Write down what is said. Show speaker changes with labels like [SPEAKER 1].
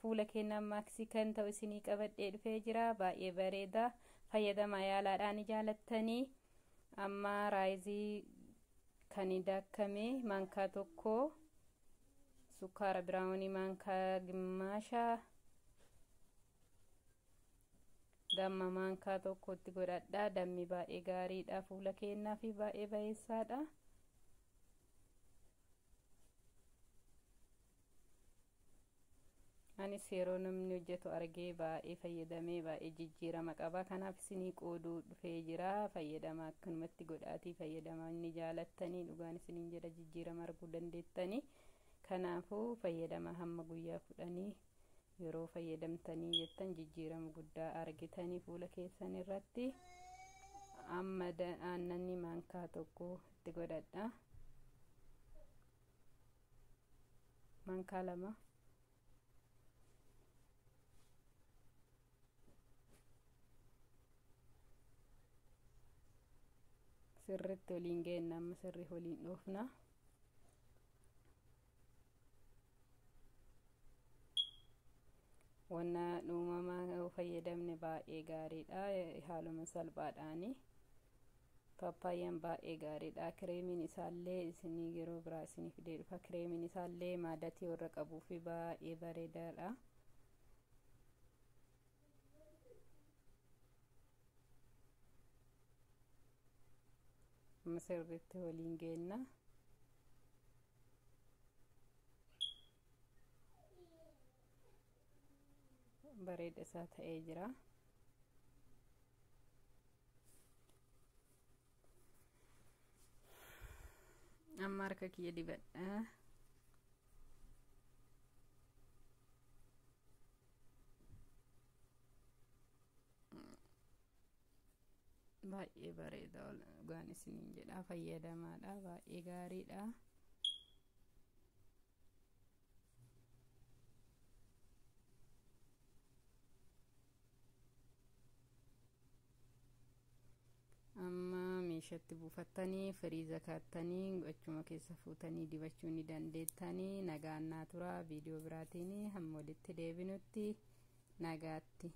[SPEAKER 1] fuula keenyaa maaksii kan ta'u isinii qabadhee dhufee jira. Baay'ee bareeda, fayyadamaa yaalaadhaan jaalattanii. Amma raayizii kan daakame maankaa tokko, sukkaara biraawunii maankaa gimmaasha, damma maankaa tokkotti godhadha. Dammi baay'ee gaariidha, fuula keenyaa fi baay'ee bayeessaadha. Anis yeroo namni hojjetu argee baay'ee fayyadamee baay'ee jijjiirama qaba. Kanaaf isinii qooduu dhufee jira. Fayyadama akkanumatti godhaatii fayyadama inni jaalattanii dhugaan isiniin jedha jijjiirama arguu dandeettanii. Kanaafuu fayyadama hamma guyyaa 10 yeroo fayyadamtanii jettan jijjiirama guddaa argitanii fuula keessan irratti. Amma aannanni maankaa tokko itti godhadha. Maankaa 2. Sirriitti waliin geenna, amma sirrii waliin dhoofna. Wanna uumamaa fayyadamne baay'ee gaariidha, haaluma salphaadhaani. Paappaayaan baay'ee gaariidha. Kireemiin isaallee isinii yeroo biraa isinii fidee dhufa. Kireemiin isaallee maadatii warra qabuu fi baay'ee bareedaadha. Amma sirriitti waliin geenna. Bareeda isaa ta'ee jira. Amma harka kiyya dibadha. Baay'ee bareeda, dhugaan isiniin jedha, fayyadamaadha, baay'ee gaariidha. Amma meeshatti buufattanii firiiza kaattanii achuma keessa fuutanii dibachuu ni dandeettanii. Nagaan naa tura. Viidiyoo biraatiin hamma walitti deebinutti nagaatti.